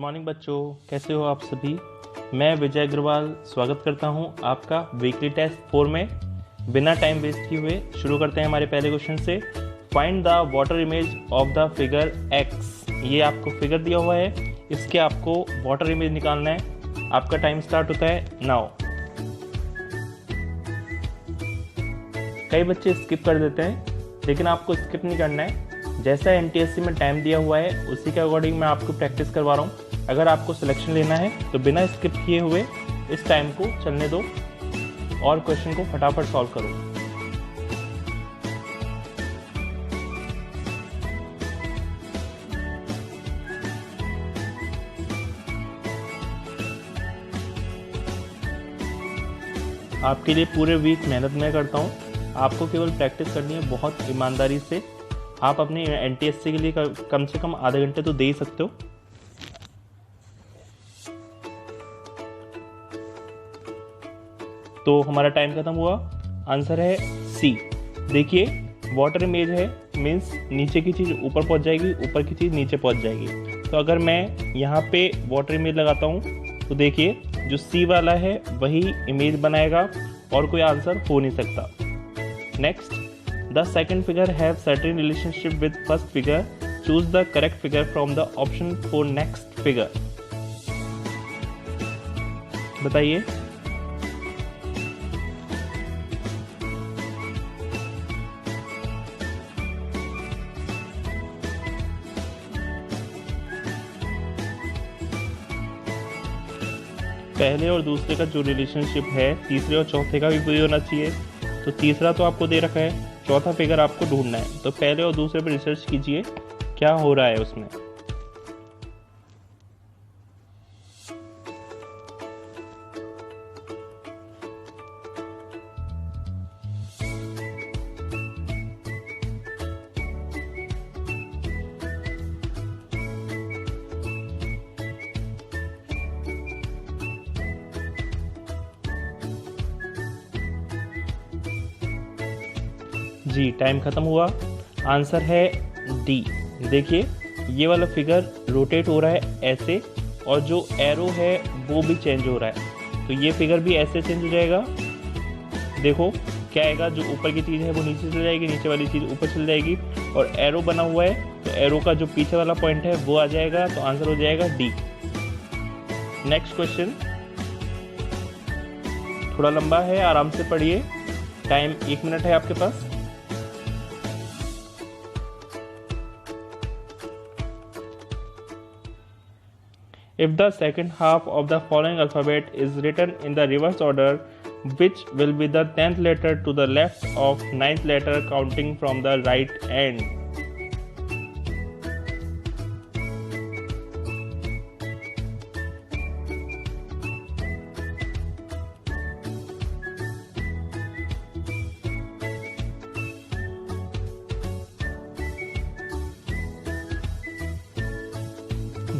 Morning बच्चों, कैसे हो आप सभी। मैं विजय अग्रवाल स्वागत करता हूं आपका वीकली टेस्ट 4 में। बिना टाइम वेस्ट किए हुए शुरू करते हैं हमारे पहले क्वेश्चन से। Find the water image of the figure x. ये आपको फिगर दिया हुआ है, इसके आपको वाटर इमेज निकालना है। आपका टाइम स्टार्ट होता है नाउ। कई बच्चे स्किप कर देते हैं, लेकिन आपको स्किप नहीं करना है। जैसा एमटीएससी में टाइम दिया हुआ है उसी के अकॉर्डिंग मैं आपको प्रैक्टिस करवा रहा हूँ। अगर आपको सिलेक्शन लेना है तो बिना स्किप किए हुए इस टाइम को चलने दो और क्वेश्चन को फटाफट सॉल्व करो। आपके लिए पूरे वीक मेहनत मैं करता हूँ, आपको केवल प्रैक्टिस करनी है बहुत ईमानदारी से। आप अपने एनटीएससी के लिए कम से कम आधे घंटे तो दे ही सकते हो। तो हमारा टाइम खत्म हुआ। आंसर है सी। देखिए, वाटर इमेज है मीन्स नीचे की चीज़ ऊपर पहुंच जाएगी, ऊपर की चीज़ नीचे पहुंच जाएगी। तो अगर मैं यहाँ पे वाटर इमेज लगाता हूँ तो देखिए जो सी वाला है वही इमेज बनाएगा और कोई आंसर हो नहीं सकता। Next, the second figure have certain relationship with first figure. Choose the correct figure from the option for next figure. बताइए। पहले और दूसरे का जो रिलेशनशिप है तीसरे और चौथे का भी वही होना चाहिए। तो तीसरा तो आपको दे रखा है, चौथा फिगर आपको ढूंढना है। तो पहले और दूसरे पर रिसर्च कीजिए क्या हो रहा है उसमें। जी, टाइम खत्म हुआ। आंसर है डी। देखिए ये वाला फिगर रोटेट हो रहा है ऐसे, और जो एरो है वो भी चेंज हो रहा है। तो ये फिगर भी ऐसे चेंज हो जाएगा। देखो क्या आएगा, जो ऊपर की चीज़ है वो नीचे चली जाएगी, नीचे वाली चीज़ ऊपर चली जाएगी। और एरो बना हुआ है तो एरो का जो पीछे वाला पॉइंट है वो आ जाएगा। तो आंसर हो जाएगा डी। नेक्स्ट क्वेश्चन थोड़ा लंबा है, आराम से पढ़िए। टाइम 1 मिनट है आपके पास। If the second half of the following alphabet is written in the reverse order, which will be the 10th letter to the left of 9th letter counting from the right end?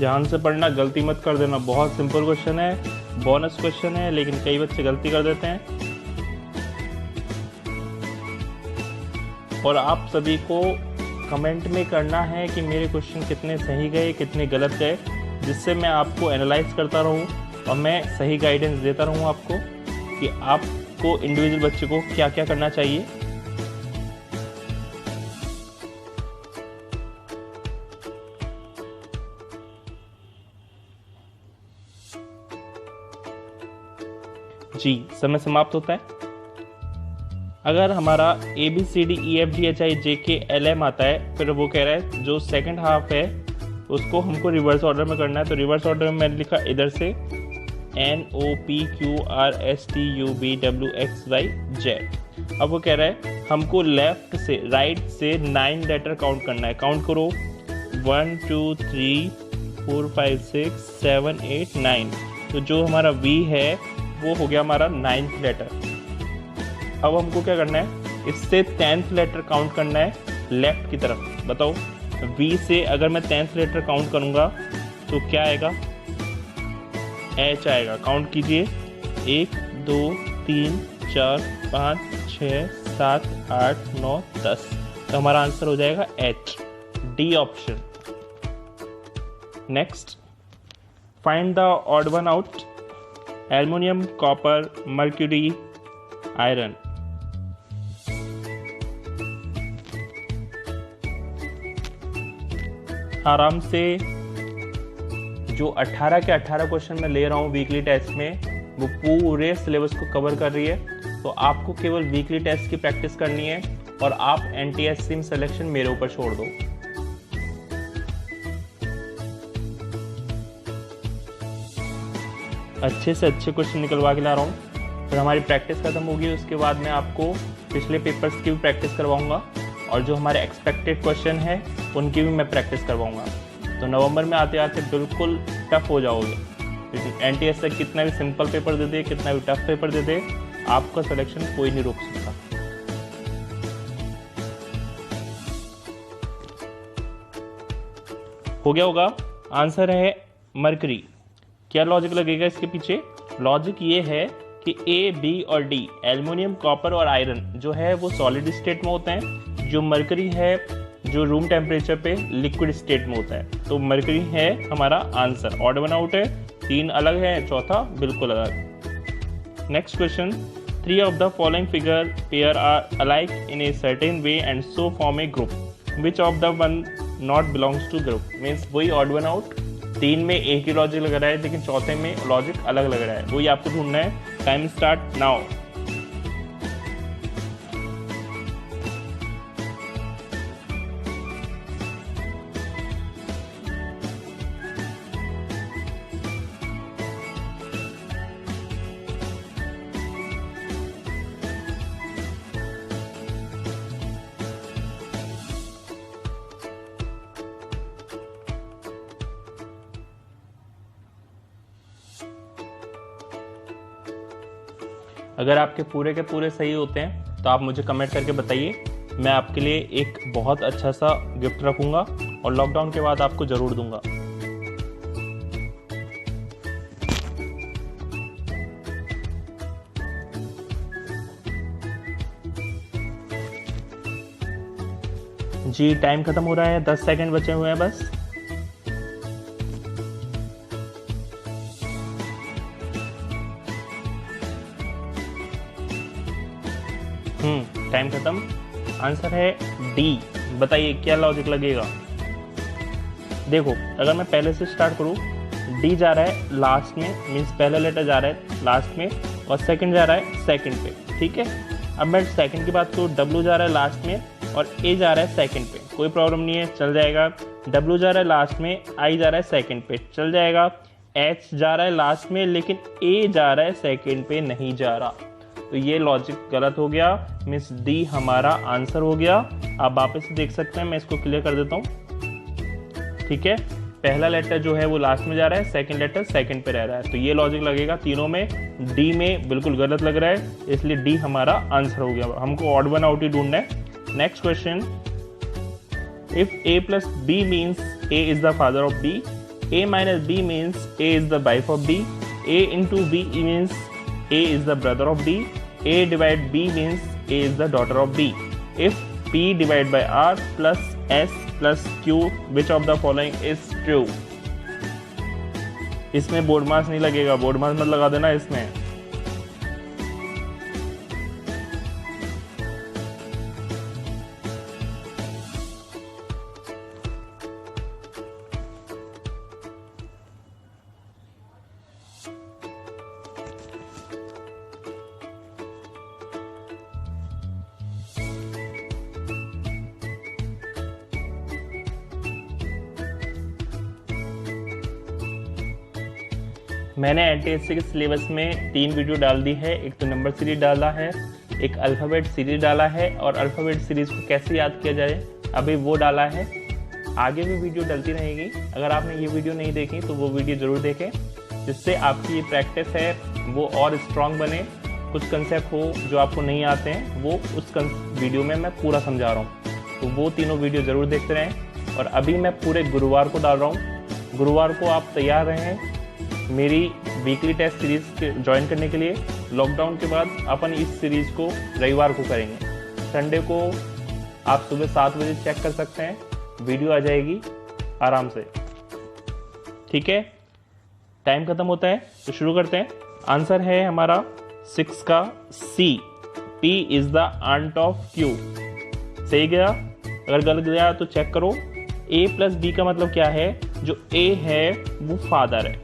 ध्यान से पढ़ना, गलती मत कर देना। बहुत simple question है, bonus question है, लेकिन कई बच्चे गलती कर देते हैं। और आप सभी को कमेंट में करना है कि मेरे क्वेश्चन कितने सही गए, कितने गलत गए, जिससे मैं आपको एनालाइज करता रहूं और मैं सही गाइडेंस देता रहूं आपको कि आपको इंडिविजुअल बच्चे को क्या क्या करना चाहिए। जी, समय समाप्त होता है। अगर हमारा ABCDEFGHIJKLM आता है, फिर वो कह रहा है जो सेकंड हाफ है उसको हमको रिवर्स ऑर्डर में करना है। तो रिवर्स ऑर्डर में मैंने लिखा इधर से NOPQRSTUVWXYZ। अब वो कह रहा है हमको लेफ्ट से राइट से 9 लेटर काउंट करना है। काउंट करो 1 2 3 4 5 6 7 8 9। तो जो हमारा V है वो हो गया हमारा 9th लेटर। अब हमको क्या करना है, इससे 10th लेटर काउंट करना है लेफ्ट की तरफ। बताओ V से अगर मैं 10th लेटर काउंट करूंगा तो क्या आएगा, H आएगा। काउंट कीजिए 1 2 3 4 5 6 7 8 9 10। तो हमारा आंसर हो जाएगा H, D option. Next, find the odd one out. Aluminium, copper, mercury, iron. आराम से, जो 18 के 18 क्वेश्चन मैं ले रहा हूँ वीकली टेस्ट में, वो पूरे सिलेबस को कवर कर रही है। तो आपको केवल वीकली टेस्ट की प्रैक्टिस करनी है और आप एनटीएस सिम सिलेक्शन मेरे ऊपर छोड़ दो। अच्छे से अच्छे क्वेश्चन निकलवा के ला रहा हूँ। फिर हमारी प्रैक्टिस खत्म होगी, उसके बाद मैं आपको पिछले पेपर्स की भी प्रैक्टिस करवाऊंगा और जो हमारे एक्सपेक्टेड क्वेश्चन है उनकी भी मैं प्रैक्टिस करवाऊंगा। तो नवंबर में आते आते बिल्कुल टफ हो जाओगे, क्योंकि एनटीएस से कितना भी सिंपल पेपर दे दे, कितना भी टफ पेपर दे दे, आपका सिलेक्शन कोई नहीं रोक सकता। हो गया होगा। आंसर है मरकरी। क्या लॉजिक लगेगा इसके पीछे? लॉजिक ये है कि ए, बी और डी, एल्युमिनियम, कॉपर और आयरन जो है वो सॉलिड स्टेट में होते हैं, जो मरकरी है जो रूम टेम्परेचर पे लिक्विड स्टेट में होता है। तो मरकरी है हमारा आंसर। ऑड वन आउट है, 3 अलग है, चौथा बिल्कुल अलग। Next question, 3 of the following figure pair are alike in a certain way and so form a group. Which of the one not belongs to group? Means वही odd one out, 3 में एक ही logic लग रहा है लेकिन चौथे में logic अलग लग रहा है, वही आपको ढूंढना है। Time start now. अगर आपके पूरे के पूरे सही होते हैं तो आप मुझे कमेंट करके बताइए, मैं आपके लिए एक बहुत अच्छा सा गिफ्ट रखूंगा और लॉकडाउन के बाद आपको ज़रूर दूंगा। जी टाइम खत्म हो रहा है, 10 सेकंड बचे हुए हैं बस। टाइम खत्म। आंसर है डी। बताइए क्या लॉजिक लगेगा? देखो, अगर मैं पहले से स्टार्ट करूं, डी जा रहा है लास्ट में, मीन्स पहला लेटर जा रहा है लास्ट में और सेकंड जा रहा है सेकंड पे, ठीक है। अब मैं सेकंड की बात करूँ, डब्ल्यू जा रहा है लास्ट में और ए जा रहा है सेकंड पे, कोई प्रॉब्लम नहीं है, चल जाएगा। डब्ल्यू जा रहा है लास्ट में, आई जा रहा है सेकंड पे, चल जाएगा। एच जा रहा है लास्ट में लेकिन ए जा रहा है सेकंड पे, नहीं जा रहा, तो ये लॉजिक गलत हो गया। मीन्स डी हमारा आंसर हो गया। आप वापस से देख सकते हैं, मैं इसको क्लियर कर देता हूँ, ठीक है। पहला लेटर जो है वो लास्ट में जा रहा है, सेकंड लेटर सेकंड पे रह रहा है, तो ये लॉजिक लगेगा तीनों में। डी में बिल्कुल गलत लग रहा है, इसलिए डी हमारा आंसर हो गया। हमको ऑड वन आउट ही ढूंढना है। Next question, if a plus b means a is the father of b, a minus b means a is the wife of b, a into b means a is the brother of b, a divided b means a is the daughter of b. If p divided by r plus s plus q, which of the following is true? इसमें board marks नहीं लगेगा, board marks मत लगा देना इसमें। मैंने NTSC के syllabus में 3 वीडियो डाल दी है। एक तो नंबर सीरीज डाला है, एक अल्फ़ाबेट सीरीज डाला है और अल्फ़ाबेट सीरीज को कैसे याद किया जाए अभी वो डाला है। आगे भी वीडियो डलती रहेगी। अगर आपने ये वीडियो नहीं देखी तो वो वीडियो ज़रूर देखें, जिससे आपकी ये प्रैक्टिस है वो और स्ट्रॉन्ग बने। कुछ कंसेप्ट हो जो आपको नहीं आते हैं वो उस वीडियो में मैं पूरा समझा रहा हूँ, तो वो तीनों वीडियो ज़रूर देखते रहें। और अभी मैं पूरे गुरुवार को डाल रहा हूँ, गुरुवार को आप तैयार रहें मेरी वीकली टेस्ट सीरीज ज्वाइन करने के लिए। लॉकडाउन के बाद अपन इस सीरीज को रविवार को करेंगे। संडे को आप सुबह 7 बजे चेक कर सकते हैं, वीडियो आ जाएगी आराम से, ठीक है। टाइम खत्म होता है। तो शुरू करते हैं। आंसर है हमारा 6 का C, P is the aunt of Q। सही गया? अगर गलत गया तो चेक करो। A प्लस बी का मतलब क्या है? जो A है वो फादर है।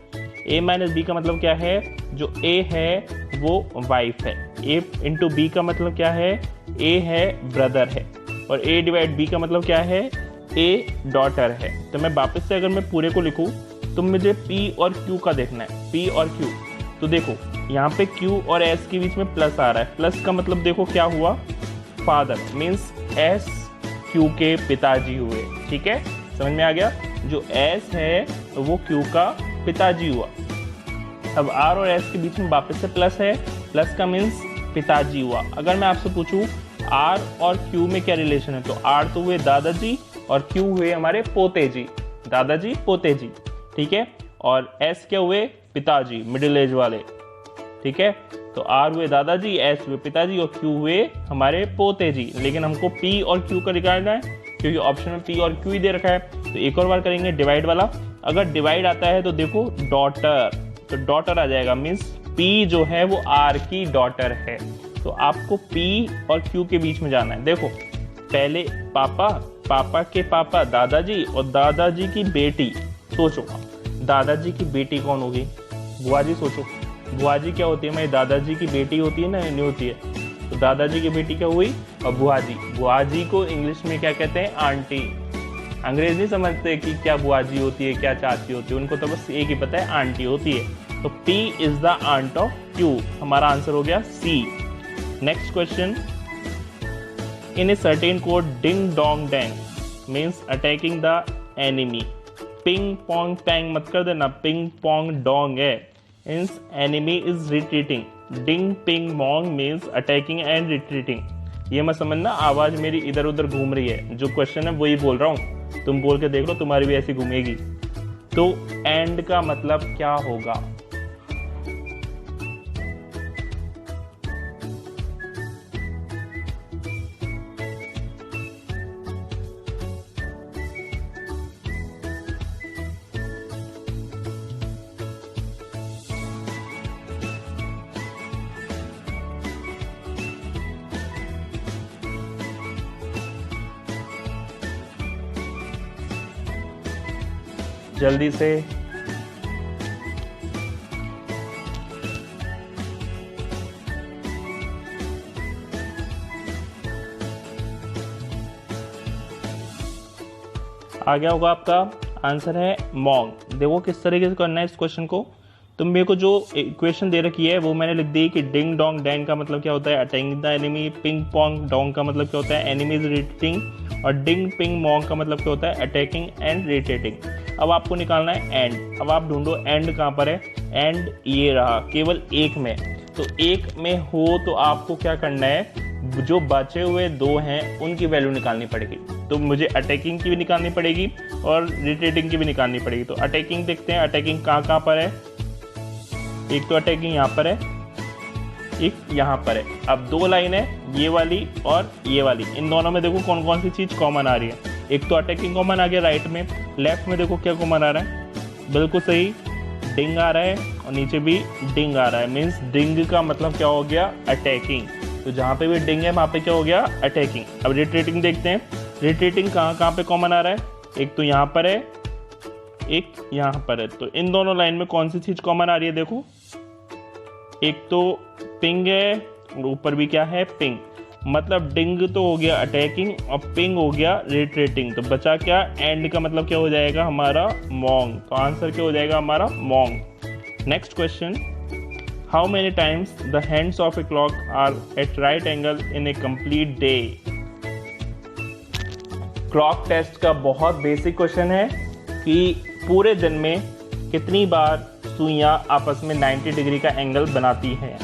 A माइनस बी का मतलब क्या है? जो A है वो वाइफ है। A इंटू बी का मतलब क्या है? A है ब्रदर है। और A डिवाइड बी का मतलब क्या है? A डॉटर है। तो मैं वापस से अगर मैं पूरे को लिखूं तो मुझे P और Q का देखना है। P और Q, तो देखो यहाँ पे Q और S के बीच में प्लस आ रहा है। प्लस का मतलब देखो क्या हुआ? फादर मीन्स S Q के पिताजी हुए। ठीक है, समझ में आ गया? जो S है वो Q का पिताजी हुआ। अब R और S के बीच में वापस से प्लस है। प्लस का मीन्स पिताजी हुआ। अगर मैं आपसे पूछूं R और Q में क्या रिलेशन है, तो R तो हुए दादाजी और Q हुए हमारे पोते जी, दादाजी पोते जी। ठीक है, और S क्या हुए? पिताजी, मिडिल एज वाले। ठीक है, तो R हुए दादाजी, S हुए पिताजी और Q हुए हमारे पोते जी। लेकिन हमको P और Q का निकालना है क्योंकि ऑप्शन में P और Q ही दे रखा है। तो एक और बार करेंगे डिवाइड वाला। अगर डिवाइड आता है तो देखो डॉटर, तो डॉटर आ जाएगा, मीन्स P जो है वो R की डॉटर है। तो आपको P और Q के बीच में जाना है। देखो पहले पापा, पापा के पापा दादाजी और दादाजी की बेटी। सोचो दादाजी की बेटी कौन होगी? बुआ जी। सोचो बुआ जी क्या होती है? मेरी दादाजी की बेटी होती है ना, नहीं होती है? तो दादाजी की बेटी क्या हुई? और बुआ जी। बुआ जी को इंग्लिश में क्या कहते हैं? आंटी। अंग्रेज नहीं समझते कि क्या बुआ जी होती है, क्या चाची होती है, उनको तो बस एक ही पता है, आंटी होती है। तो P is the aunt of Q। हमारा आंसर हो गया C। Next question, in a certain code ding dong dang means attacking the enemy. Ping pong pang मत कर देना, पिंग पोंग डोंग है, means enemy is retreating. Ding ping mong means attacking and retreating. ये मत समझना आवाज मेरी इधर उधर घूम रही है, जो क्वेश्चन है वही बोल रहा हूँ, तुम बोल के देख लो, तुम्हारी भी ऐसी घूमेगी। तो एंड का मतलब क्या होगा? जल्दी से। आ गया होगा आपका आंसर है मॉन्ग। देखो किस तरीके से करना है इस क्वेश्चन को। तो मेरे को जो इक्वेशन दे रखी है वो मैंने लिख दी कि डिंग डोंग डैंग का मतलब क्या होता है? Attacking the enemy. Ping pong Dong का मतलब क्या होता है? Enemy is retreating. और डिंग पिंग मोंग का मतलब क्या होता है? Attacking and retreating. अब आपको निकालना है एंड। अब आप ढूंढो एंड कहाँ पर है। एंड ये रहा केवल एक में। तो एक में हो तो आपको क्या करना है? जो बचे हुए दो हैं उनकी वैल्यू निकालनी पड़ेगी। तो मुझे अटैकिंग की भी निकालनी पड़ेगी और रिट्रीटिंग की भी निकालनी पड़ेगी। तो अटैकिंग देखते हैं, अटैकिंग कहाँ पर है। एक तो अटैकिंग यहाँ पर है, एक यहाँ पर है। अब दो लाइन है, ये वाली और ये वाली। इन दोनों में देखो कौन कौन सी चीज कॉमन आ रही है। एक तो अटैकिंग कॉमन आ गया राइट में। लेफ्ट में देखो क्या कॉमन आ रहा है? बिल्कुल सही, डिंग आ रहा है और नीचे भी डिंग आ रहा है। मीन्स डिंग का मतलब क्या हो गया? अटैकिंग। तो जहाँ पे भी डिंग है वहाँ पे क्या हो गया? अटैकिंग। अब रिट्रीटिंग देखते हैं। रिट्रीटिंग कहाँ पे कॉमन आ रहा है? एक तो यहाँ पर है, एक यहाँ पर है। तो इन दोनों लाइन में कौन सी चीज कॉमन आ रही है? देखो एक तो पिंग है और ऊपर भी क्या है? पिंग। मतलब डिंग तो हो गया अटैकिंग और पिंग हो गया रिट्रीटिंग। तो बचा क्या? एंड का मतलब क्या हो जाएगा? हमारा मॉन्ग। तो आंसर क्या हो जाएगा हमारा? Mong. Next question, how many times the hands of a clock are at right angle in a complete day. Clock test का बहुत बेसिक क्वेश्चन है कि पूरे दिन में कितनी बार सुइयां आपस में 90 डिग्री का एंगल बनाती हैं।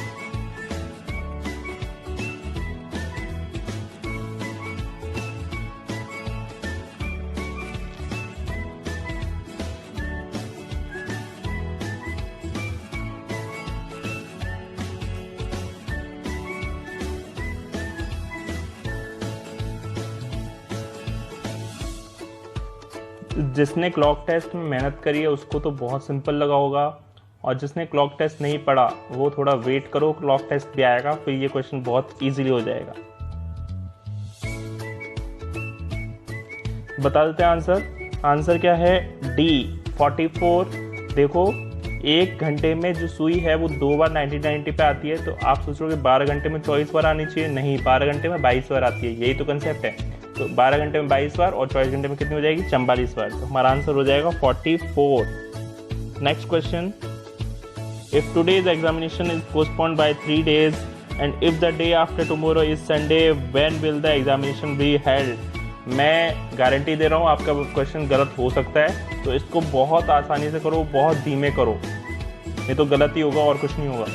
जिसने क्लॉक टेस्ट में मेहनत करी है उसको तो बहुत सिंपल लगा होगा। और जिसने क्लॉक टेस्ट नहीं पढ़ा वो थोड़ा वेट करो, क्लॉक टेस्ट भी आएगा, फिर ये क्वेश्चन बहुत इजीली हो जाएगा। बता देते हैं आंसर। आंसर क्या है? डी 44। देखो 1 घंटे में जो सुई है वो 2 बार 90-90 पे आती है, तो आप सोच रहे हो कि 12 घंटे में 24 बार आनी चाहिए, नहीं, 12 घंटे में 22 बार आती है, यही तो कंसेप्ट है। तो 12 घंटे में 22 बार और 24 घंटे में कितनी हो जाएगी? 44 बार। तो हमारा आंसर हो जाएगा 44। Next question, if today's examination is postponed by 3 days and if the day after tomorrow is Sunday, when will the examination be held? मैं गारंटी दे रहा हूँ आपका क्वेश्चन गलत हो सकता है, तो इसको बहुत आसानी से करो, बहुत धीमे करो, नहीं तो गलत ही होगा और कुछ नहीं होगा।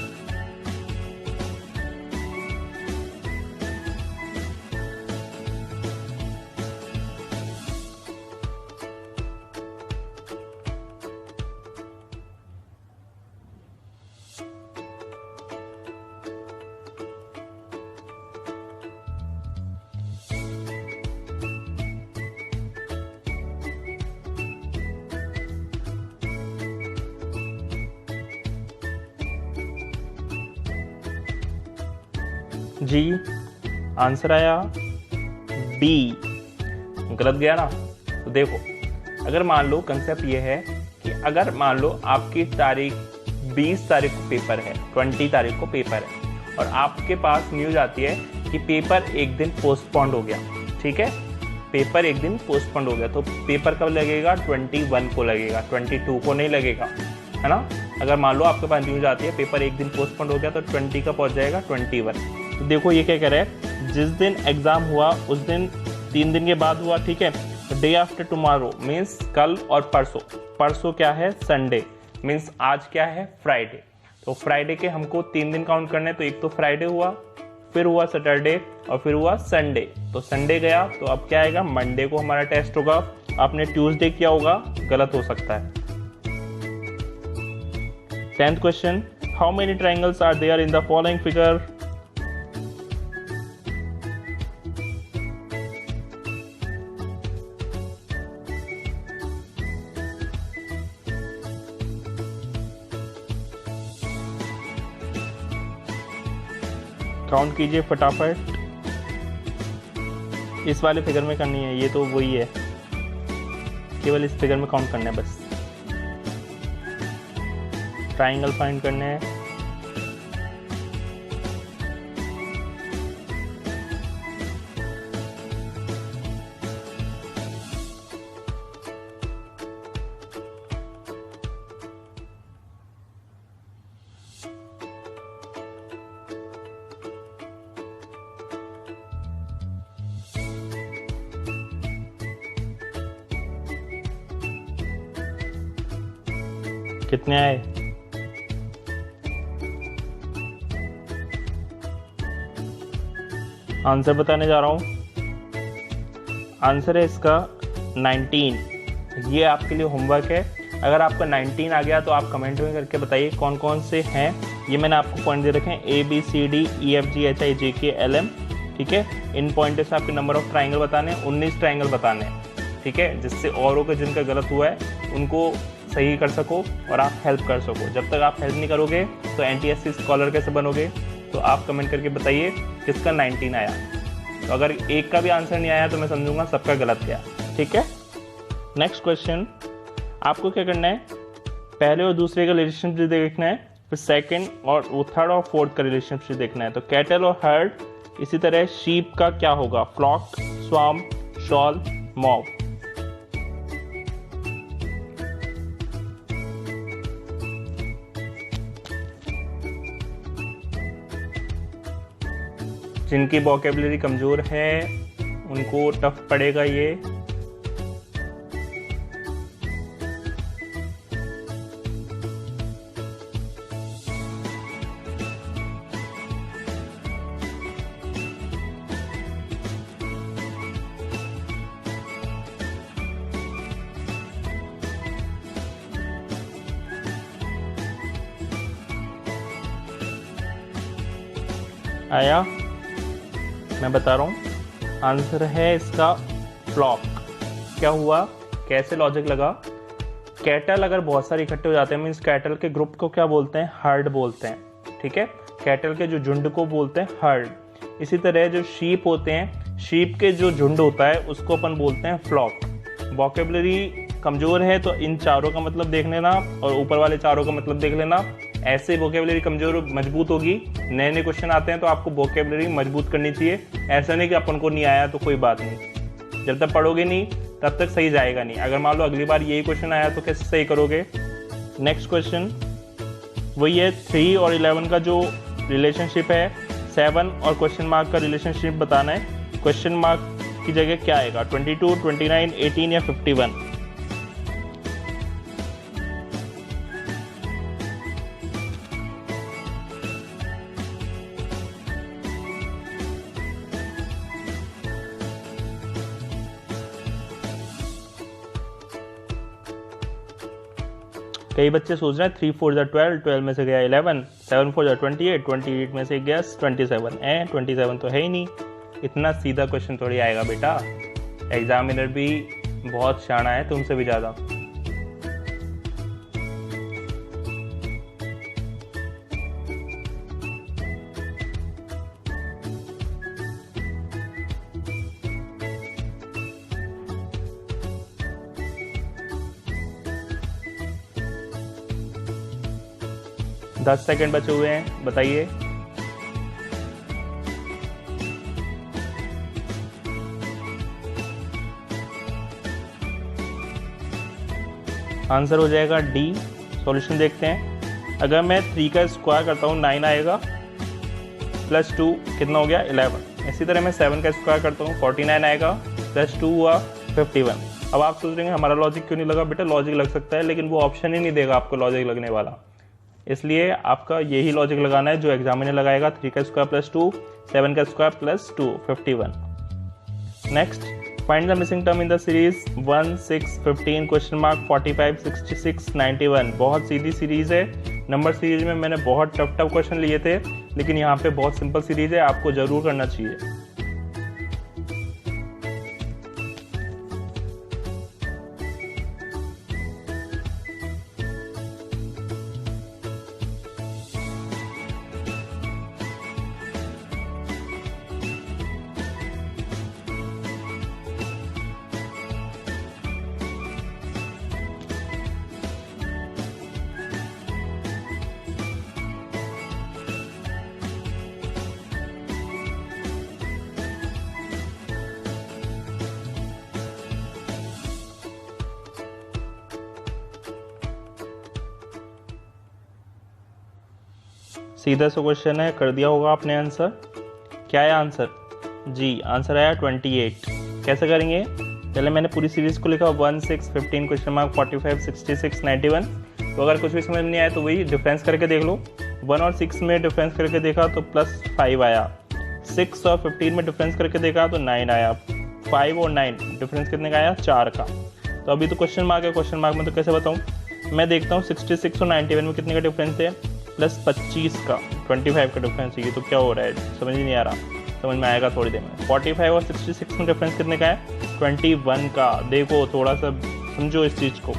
जी आंसर आया बी, गलत गया ना। तो देखो अगर मान लो कंसेप्ट ये है कि अगर मान लो आपकी तारीख 20 तारीख को पेपर है, 20 तारीख को पेपर है और आपके पास न्यूज आती है कि पेपर एक दिन पोस्टपोन्ड हो गया, ठीक है, पेपर एक दिन पोस्टपोन्ड हो गया, तो पेपर कब लगेगा? 21 को लगेगा, 22 को नहीं लगेगा, है ना। अगर मान लो आपके पास न्यूज आती है पेपर एक दिन पोस्टपोन्ड हो गया, तो 20 का पहुंच जाएगा 21। तो देखो ये क्या कह रहा है, जिस दिन एग्जाम हुआ उस दिन 3 दिन के बाद हुआ, ठीक है। डे आफ्टर टुमारो मीन्स कल और परसों, परसों क्या है? संडे, मीन्स आज क्या है? फ्राइडे। तो फ्राइडे के हमको 3 दिन काउंट करने, तो एक तो फ्राइडे हुआ, फिर हुआ सैटरडे और फिर हुआ संडे। तो संडे गया तो अब क्या आएगा? मंडे को हमारा टेस्ट होगा। आपने ट्यूसडे किया होगा, गलत हो सकता है। 10th question, how many triangles are there in the following figure? Count कीजिए फटाफट, इस वाले फिगर में करनी है, ये तो वही है, केवल इस फिगर में काउंट करना है बस। ट्राइंगल फाइंड करने हैं। कितने आए? आंसर बताने जा रहा हूं। आंसर है इसका 19। ये आपके लिए होमवर्क है। अगर आपका 19 आ गया तो आप कमेंट में करके बताइए कौन कौन से हैं। ये मैंने आपको पॉइंट दे रखे हैं ABCDEFGHIJKLM, ठीक है। इन पॉइंट से आपके नंबर ऑफ ट्राइंगल बताने, 19 ट्राइंगल बताने हैं, ठीक है, जिससे औरों के जिनका गलत हुआ है उनको सही कर सको और आप हेल्प कर सको। जब तक आप हेल्प नहीं करोगे तो NTSC स्कॉलर कैसे बनोगे? तो आप कमेंट करके बताइए किसका 19 आया। तो अगर एक का भी आंसर नहीं आया तो मैं समझूंगा सबका गलत गया, ठीक है। नेक्स्ट क्वेश्चन, आपको क्या करना है? पहले और दूसरे का रिलेशनशिप देखना है, फिर सेकंड और वो थर्ड और फोर्थ का रिलेशनशिप देखना है। तो कैटल और हर्ड, इसी तरह शीप का क्या होगा? Flock, swarm, shoal, mob. जिनकी वोकेबलरी कमज़ोर है उनको टफ पड़ेगा ये। आया? मैं बता रहा हूँ, आंसर है इसका फ्लॉक। क्या हुआ? कैसे लॉजिक लगा? कैटल अगर बहुत सारे इकट्ठे हो जाते हैं मीन्स कैटल के ग्रुप को क्या बोलते हैं, हर्ड बोलते हैं, ठीक है। कैटल के जो झुंड को बोलते हैं हर्ड। इसी तरह जो शीप होते हैं, शीप के जो झुंड होता है उसको अपन बोलते हैं फ्लॉक। वोकेबलरी कमजोर है तो इन चारों का मतलब देख लेना और ऊपर वाले चारों का मतलब देख लेना। ऐसे वोकेबलरी कमजोर मजबूत होगी, नए नए क्वेश्चन आते हैं तो आपको वोकेबलरी मजबूत करनी चाहिए। ऐसा नहीं कि अपन को नहीं आया तो कोई बात नहीं, जब तक पढ़ोगे नहीं तब तक सही जाएगा नहीं। अगर मान लो अगली बार यही क्वेश्चन आया तो कैसे सही करोगे। नेक्स्ट क्वेश्चन वही है 3 और 11 का जो रिलेशनशिप है, 7 और क्वेश्चन मार्क का रिलेशनशिप बताना है। क्वेश्चन मार्क की जगह क्या आएगा, 22, 29, 18 या 51। कई बच्चे सोच रहे हैं 3 4 12, 12 में से गया 11, 7 4 28, 28 में से गया 27 है। 27 तो है ही नहीं। इतना सीधा क्वेश्चन थोड़ी आएगा बेटा। एग्जामिनर भी बहुत शाना है तुमसे भी ज़्यादा। दस सेकंड बचे हुए हैं, बताइए। आंसर हो जाएगा डी। सॉल्यूशन देखते हैं। अगर मैं 3 का स्क्वायर करता हूँ 9 आएगा, प्लस 2 कितना हो गया 11। इसी तरह मैं 7 का स्क्वायर करता हूँ 49 आएगा, प्लस 2 हुआ 51। अब आप सोच रहे हैं हमारा लॉजिक क्यों नहीं लगा। बेटा लॉजिक लग सकता है लेकिन वो ऑप्शन ही नहीं देगा आपको लॉजिक लगने वाला, इसलिए आपका यही लॉजिक लगाना है जो एग्जामिनर लगाएगा। 3 का स्क्वायर प्लस 2, 7 का square plus 2, 51। Next, find the missing term in the series 1, 6, 15 question mark 45, 66, 91। बहुत सीधी सीरीज है। नंबर सीरीज में मैंने बहुत टफ क्वेश्चन लिए थे लेकिन यहाँ पे बहुत सिंपल सीरीज है, आपको जरूर करना चाहिए। सीधा सा क्वेश्चन है, कर दिया होगा आपने आंसर। क्या है आंसर? जी, आंसर आया 28। कैसे करेंगे? पहले मैंने पूरी सीरीज को लिखा 1, 6, 15 क्वेश्चन मार्क 45, 66, 91। तो अगर कुछ भी समझ नहीं आया तो वही डिफरेंस करके देख लो। 1 और 6 में डिफरेंस करके देखा तो +5 आया। 6 और 15 में डिफरेंस करके देखा तो 9 आया। 5 और 9 डिफरेंस कितने का आया? 4 का। तो अभी तो क्वेश्चन मार्क है, क्वेश्चन मार्क में तो कैसे बताऊँ? मैं देखता हूँ 66 और 91 में कितने का डिफरेंस है, +25 का, 25 का डिफरेंस है। ये तो क्या हो रहा है, समझ ही नहीं आ रहा। समझ में आएगा थोड़ी देर में। 45 और 66 में डिफरेंस कितने का है? 21 का। देखो थोड़ा सा समझो इस चीज़ को।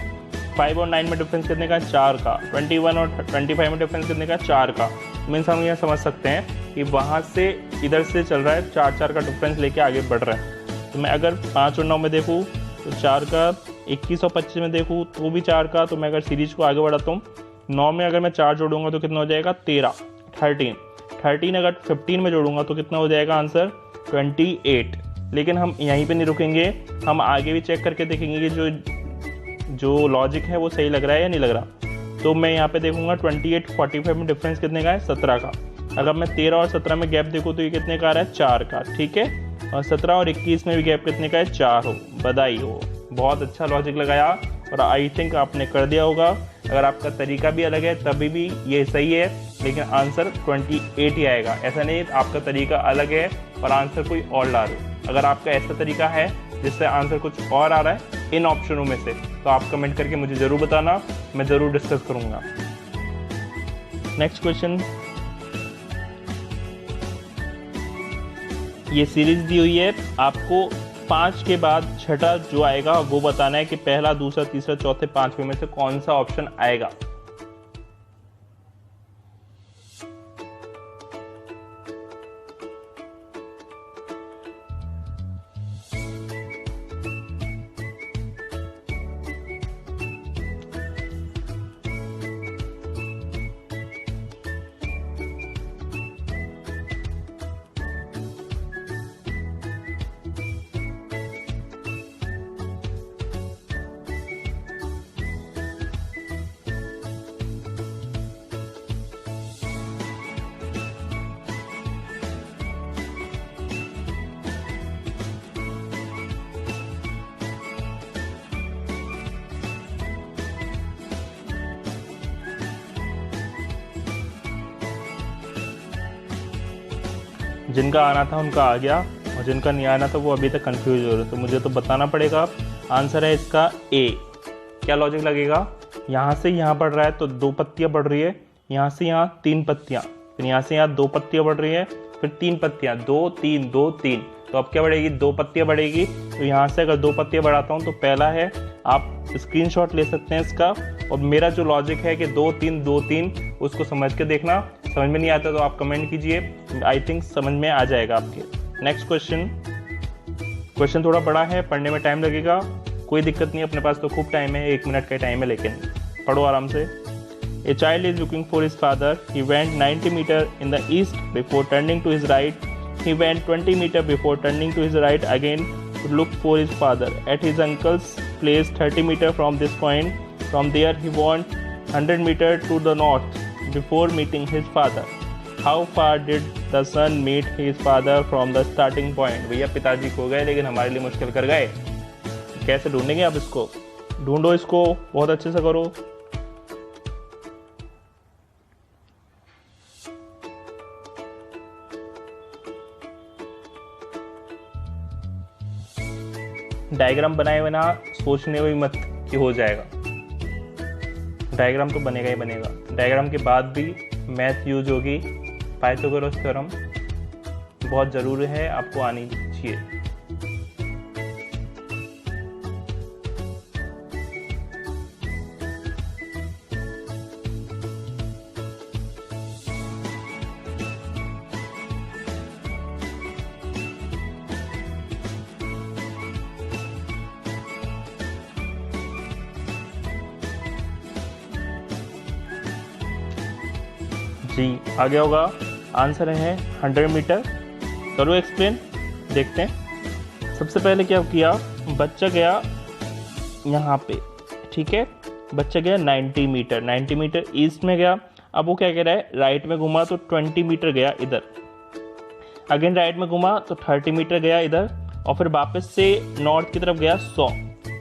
5 और 9 में डिफरेंस कितने का है? 4 का। 21 और 25 में डिफरेंस कितने का है? 4 का। मीन्स हम यह समझ सकते हैं कि वहाँ से इधर से चल रहा है, 4 का डिफरेंस लेके आगे बढ़ रहा है। तो मैं अगर 5 और 9 में देखूँ तो 4 का, 21 और 25 में देखूँ तो भी 4 का। तो मैं अगर सीरीज को आगे बढ़ाता हूँ, 9 में अगर मैं 4 जोड़ूंगा तो कितना हो जाएगा? 13। 13 अगर 15 में जोड़ूंगा तो कितना हो जाएगा आंसर? 28। लेकिन हम यहीं पे नहीं रुकेंगे, हम आगे भी चेक करके देखेंगे कि जो लॉजिक है वो सही लग रहा है या नहीं लग रहा। तो मैं यहाँ पे देखूंगा 28, 45 में डिफरेंस कितने का है? 17 का। अगर मैं 13 और 17 में गैप देखूँ तो ये कितने का आ रहा है? 4 का। ठीक है। और 17 और 21 में भी गैप कितने का है? 4 हो। बधाई हो, बहुत अच्छा लॉजिक लगाया और आई थिंक आपने कर दिया होगा। अगर आपका तरीका भी अलग है तभी भी ये सही है, लेकिन आंसर 28 ही आएगा। ऐसा नहीं आपका तरीका अलग है और आंसर कोई और ला रहे हो। अगर आपका ऐसा तरीका है जिससे आंसर कुछ और आ रहा है इन ऑप्शनों में से, तो आप कमेंट करके मुझे ज़रूर बताना, मैं ज़रूर डिस्कस करूँगा। नेक्स्ट क्वेश्चन, ये सीरीज दी हुई है आपको 5 के बाद छठा जो आएगा वो बताना है कि पहला, दूसरा, तीसरा, चौथे, पांचवें में से कौन सा ऑप्शन आएगा। जिनका आना था उनका आ गया और जिनका नहीं आना था वो अभी तक कंफ्यूज हो रहे, तो मुझे तो बताना पड़ेगा। आंसर है इसका ए। क्या लॉजिक लगेगा? यहाँ से यहाँ बढ़ रहा है तो 2 पत्तियाँ बढ़ रही है, यहाँ से यहाँ 3 पत्तियाँ, फिर यहाँ से यहाँ 2 पत्तियाँ बढ़ रही है, फिर 3 पत्तियाँ, 2 3 2 3, तो अब क्या बढ़ेगी? 2 पत्तियाँ बढ़ेगी। तो यहाँ से अगर 2 पत्तियाँ बढ़ाता हूँ तो पहला है, आप स्क्रीनशॉट ले सकते हैं इसका। और मेरा जो लॉजिक है कि 2 3 2 3, उसको समझ के देखना। समझ में नहीं आता तो आप कमेंट कीजिए, आई थिंक समझ में आ जाएगा आपके। नेक्स्ट क्वेश्चन थोड़ा बड़ा है, पढ़ने में टाइम लगेगा, कोई दिक्कत नहीं, अपने पास तो खूब टाइम है, 1 मिनट का टाइम है, लेकिन पढ़ो आराम से। A child is looking for his father. He went 90 meters in the east before turning to his right. He went 20 meters before turning to his right again to look for his father. At his uncle's place 30 meters from this point. From there he went 100 meters to the north before meeting his father. How far did the son meet his father from the starting point? भैया पिताजी खो गए लेकिन हमारे लिए मुश्किल कर गए। कैसे ढूंढेंगे आप इसको? ढूंढो इसको, बहुत अच्छे से करो। डायग्राम बनाए बिना सोचने में मत कि हो जाएगा, डायग्राम तो बनेगा ही बनेगा। डायग्राम के बाद भी मैथ यूज होगी, पाइथागोरस थ्योरम बहुत ज़रूरी है, आपको आनी चाहिए। जी आ गया होगा। आंसर है 100 मीटर। करो एक्सप्लेन, देखते हैं। सबसे पहले क्या किया, बच्चा गया यहाँ पे, ठीक है, बच्चा गया 90 मीटर, 90 मीटर ईस्ट में गया। अब वो क्या कह रहा है, राइट में घुमा तो 20 मीटर गया इधर, अगेन राइट में घुमा तो 30 मीटर गया इधर, और फिर वापस से नॉर्थ की तरफ गया 100,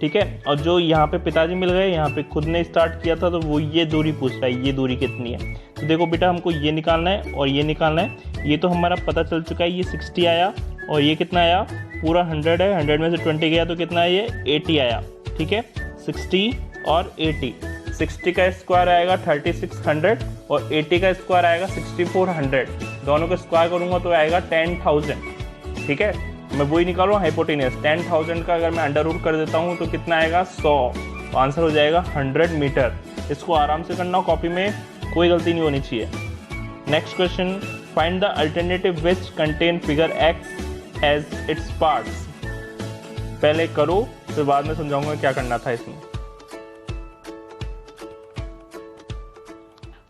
ठीक है। और जो यहाँ पे पिताजी मिल गए, यहाँ पे खुद ने स्टार्ट किया था, तो वो ये दूरी पूछ रहा है, ये दूरी कितनी है। तो देखो बेटा, हमको ये निकालना है और ये निकालना है। ये तो हमारा पता चल चुका है, ये 60 आया, और ये कितना आया, पूरा 100 है, 100 में से 20 गया तो कितना है, ये 80 आया, ठीक है। 60 और 80, 60 का स्क्वायर आएगा 3600 और 80 का स्क्वायर आएगा 6400, दोनों का स्क्वायर करूँगा तो आएगा 10,000, ठीक है। मैं वही निकाल रहा हूँ हाइपोटेनियस, 10,000 का अगर मैं अंडर रूट कर देता हूँ तो कितना आएगा, 100, तो आंसर हो जाएगा 100 मीटर। इसको आराम से करना, कॉपी में कोई गलती नहीं होनी चाहिए। Next question, find the alternative which contain figure X as its parts. पहले करो, फिर बाद में समझाऊंगा क्या करना था इसमें।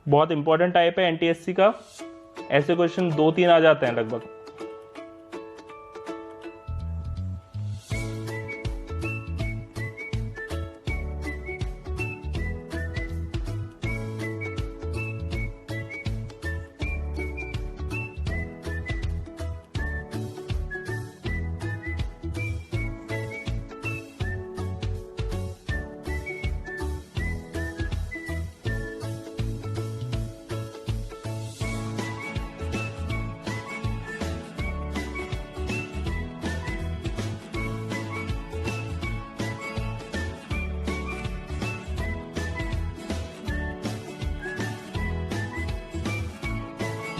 बहुत इंपॉर्टेंट टाइप है एनटीएससी का, ऐसे क्वेश्चन 2-3 आ जाते हैं लगभग।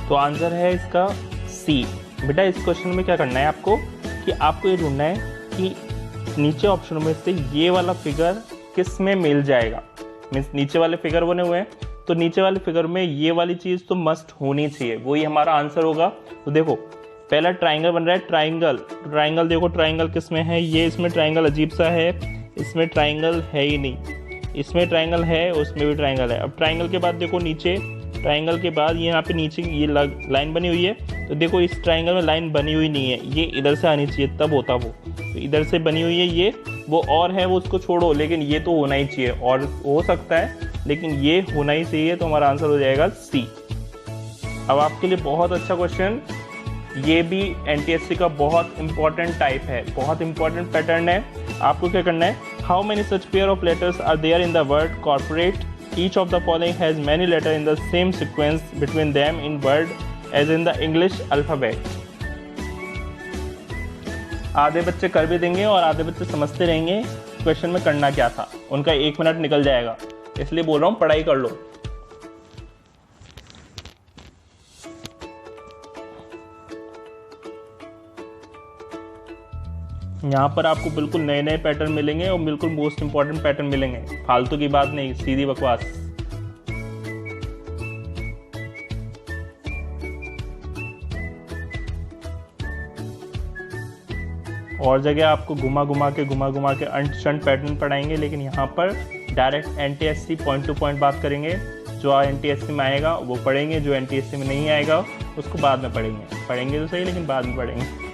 तो आंसर है इसका सी। बेटा इस क्वेश्चन में क्या करना है आपको, कि आपको ये ढूंढना है कि नीचे ऑप्शनों में से ये वाला फिगर किस में मिल जाएगा। मीन्स नीचे वाले फिगर बने हुए हैं, तो नीचे वाले फिगर में ये वाली चीज़ तो मस्ट होनी चाहिए, वही हमारा आंसर होगा। तो देखो पहला ट्राइंगल बन रहा है, ट्राइंगल देखो ट्राइंगल किस में है, ये इसमें ट्राइंगल अजीब सा है, इसमें ट्राइंगल है ही नहीं, इसमें ट्राइंगल है, उसमें भी ट्राइंगल है। अब ट्राइंगल के बाद देखो नीचे, ट्राइंगल के बाद यहाँ पे नीचे ये लाइन बनी हुई है, तो देखो इस ट्राइंगल में लाइन बनी हुई नहीं है, ये इधर से आनी चाहिए तब होता वो, तो इधर से बनी हुई है ये, वो और है वो उसको छोड़ो, लेकिन ये तो होना ही चाहिए, और हो सकता है लेकिन ये होना ही चाहिए, तो हमारा आंसर हो जाएगा सी। अब आपके लिए बहुत अच्छा क्वेश्चन, ये भी एनटीएससी का बहुत इंपॉर्टेंट टाइप है, बहुत इंपॉर्टेंट पैटर्न है। आपको क्या करना है, how many such pair of letters are there in the word corporate, each of the following has many letter in the same sequence between them in word as in the English alphabet. आधे बच्चे कर भी देंगे और आधे बच्चे समझते रहेंगे क्वेश्चन में करना क्या था, उनका 1 मिनट निकल जाएगा, इसलिए बोल रहा हूँ पढ़ाई कर लो। यहाँ पर आपको बिल्कुल नए नए पैटर्न मिलेंगे और बिल्कुल मोस्ट इंपॉर्टेंट पैटर्न मिलेंगे, फालतू की बात नहीं, सीधी बकवास। और जगह आपको घुमा घुमा के अंट शंट पैटर्न पढ़ाएंगे, लेकिन यहाँ पर direct NTSC point two point बात करेंगे। जो एनटीएससी में आएगा वो पढ़ेंगे, जो एनटीएससी में नहीं आएगा उसको बाद में पढ़ेंगे तो सही, लेकिन बाद में पढ़ेंगे।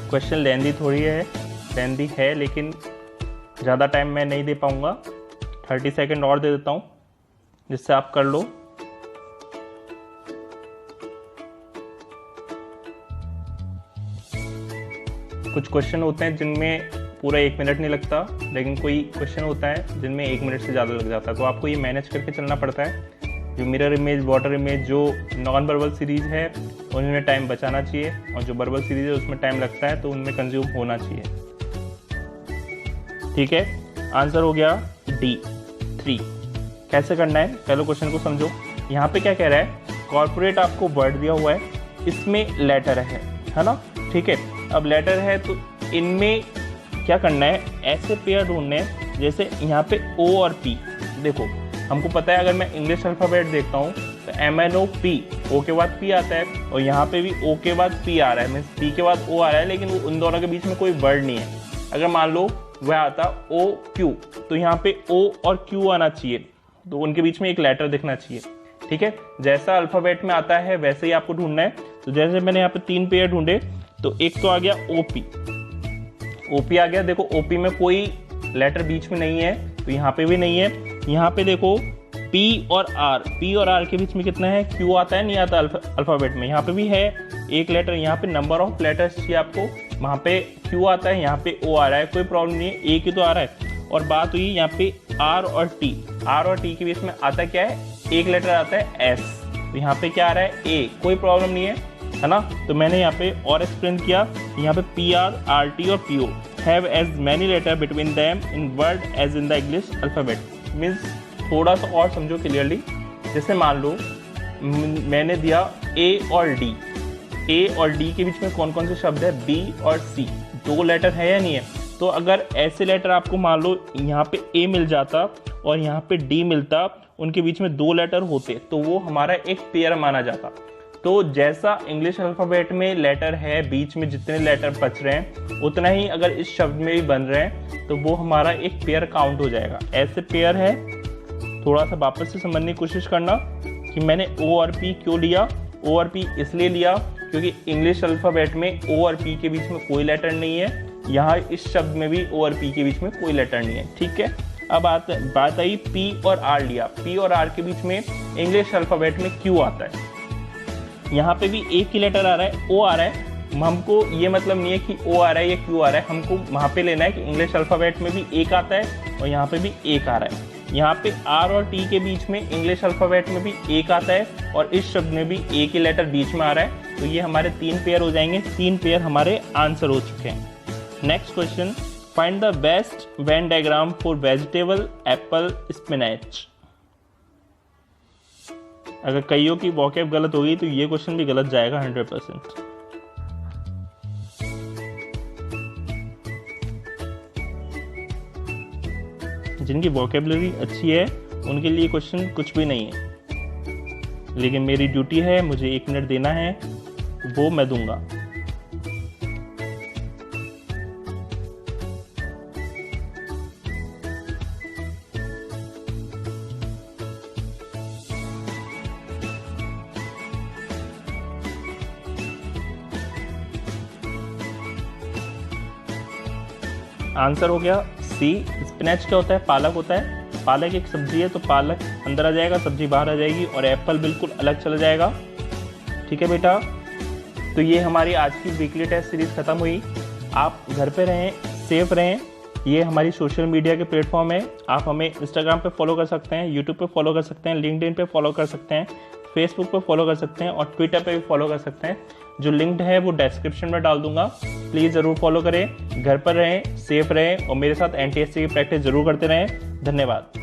क्वेश्चन लेंदी है लेकिन ज़्यादा टाइम मैं नहीं दे पाऊँगा, 30 सेकेंड और दे देता हूँ जिससे आप कर लो। कुछ क्वेश्चन होते हैं जिनमें पूरा 1 मिनट नहीं लगता, लेकिन कोई क्वेश्चन होता है जिनमें 1 मिनट से ज़्यादा लग जाता है, तो आपको ये मैनेज करके चलना पड़ता है। जो मिरर इमेज, वाटर इमेज, जो नॉन वर्बल सीरीज है उनमें टाइम बचाना चाहिए, और जो वर्बल सीरीज है उसमें टाइम लगता है तो उनमें कंज्यूम होना चाहिए। ठीक है, आंसर हो गया D3। कैसे करना है, पहले क्वेश्चन को समझो। यहाँ पे क्या कह रहा है, कॉर्पोरेट आपको वर्ड दिया हुआ है, इसमें लेटर है ना, ठीक है। अब लेटर है तो इनमें क्या करना है, ऐसे पेयर ढूंढने हैं जैसे यहाँ पे O और P। देखो हमको पता है, अगर मैं इंग्लिश अल्फ़ाबेट देखता हूँ तो MNOP, O के बाद P आता है, और यहाँ पे भी O के बाद P आ रहा है, मीन्स P के बाद O आ रहा है, लेकिन उन दोनों के बीच में कोई वर्ड नहीं है। अगर मान लो वह आता OQ, तो यहाँ पे O और Q आना चाहिए, तो उनके बीच में एक लेटर दिखना चाहिए। ठीक है, जैसा अल्फ़ाबेट में आता है वैसे ही आपको ढूंढना है। तो जैसे मैंने यहाँ पे 3 पेयर ढूंढे, तो एक तो आ गया OP आ गया। देखो OP में कोई लेटर बीच में नहीं है, तो यहाँ पे भी नहीं है। यहाँ पे देखो P और R के बीच में कितना है, Q आता है नहीं आता अल्फ़ाबेट में, यहाँ पे भी है एक लेटर। यहाँ पे नंबर ऑफ लेटर्स चाहिए आपको, वहाँ पे Q आता है, यहाँ पे O आ रहा है, कोई प्रॉब्लम नहीं है, एक ही तो आ रहा है। और बात हुई यहाँ पे R और T के बीच में आता क्या है, एक लेटर आता है S, तो यहाँ पे क्या आ रहा है A, कोई प्रॉब्लम नहीं है ना। तो मैंने यहाँ पे और एक्सप्लेन किया, यहाँ पे PR, RT और PO have as many letter between them in word as in the English alphabet। Means थोड़ा सा और समझो क्लियरली। जैसे मान लो मैंने दिया A और D के बीच में कौन कौन से शब्द है, B और C, 2 लेटर है या नहीं है। तो अगर ऐसे लेटर आपको मान लो यहाँ पे A मिल जाता और यहाँ पे D मिलता, उनके बीच में 2 लेटर होते, तो वो हमारा एक पेयर माना जाता। तो जैसा इंग्लिश अल्फ़ाबेट में लेटर है, बीच में जितने लेटर बच रहे हैं उतना ही अगर इस शब्द में भी बन रहे हैं, तो वो हमारा एक पेयर काउंट हो जाएगा। ऐसे पेयर है, थोड़ा सा वापस से समझने की कोशिश करना कि मैंने O और P क्यों लिया। O और P इसलिए लिया क्योंकि इंग्लिश अल्फ़ाबेट में O और P के बीच में कोई लेटर नहीं है, यहाँ इस शब्द में भी O और P के बीच में कोई लेटर नहीं है। ठीक है, अब बात आई P और R लिया। P और R के बीच में इंग्लिश अल्फ़ाबेट में Q आता है, यहाँ पे भी एक ही लेटर आ रहा है, O आ रहा है। हमको ये मतलब नहीं है कि O आ रहा है या Q आ रहा है, हमको वहाँ पे लेना है कि इंग्लिश अल्फ़ाबेट में भी एक आता है और यहाँ पे भी एक आ रहा है। यहाँ पे R और T के बीच में इंग्लिश अल्फ़ाबेट में भी एक आता है और इस शब्द में भी एक ही लेटर बीच में आ रहा है, तो ये हमारे 3 पेयर हो जाएंगे। 3 पेयर हमारे आंसर हो चुके हैं। Next question, find the best Venn diagram for vegetable Apple spinach. अगर कईयों की वोकैब गलत होगी तो ये क्वेश्चन भी गलत जाएगा 100%। जिनकी वोकैबुलरी अच्छी है उनके लिए क्वेश्चन कुछ भी नहीं है, लेकिन मेरी ड्यूटी है, मुझे 1 मिनट देना है, वो मैं दूंगा। आंसर हो गया सी। स्पिनच क्या होता है? पालक होता है। पालक एक सब्जी है, तो पालक अंदर आ जाएगा, सब्जी बाहर आ जाएगी, और एप्पल बिल्कुल अलग चला जाएगा। ठीक है बेटा, तो ये हमारी आज की वीकली टेस्ट सीरीज खत्म हुई। आप घर पे रहें, सेफ रहें। ये हमारी सोशल मीडिया के प्लेटफॉर्म है। आप हमें इंस्टाग्राम पे फॉलो कर सकते हैं, यूट्यूब पे फॉलो कर सकते हैं, लिंक्डइन पे फॉलो कर सकते हैं, फेसबुक पे फॉलो कर सकते हैं, और ट्विटर पे भी फॉलो कर सकते हैं। जो लिंक्ड है वो डिस्क्रिप्शन में डाल दूंगा, प्लीज़ ज़रूर फॉलो करें। घर पर रहें, सेफ रहें, और मेरे साथ NTSC की प्रैक्टिस जरूर करते रहें। धन्यवाद।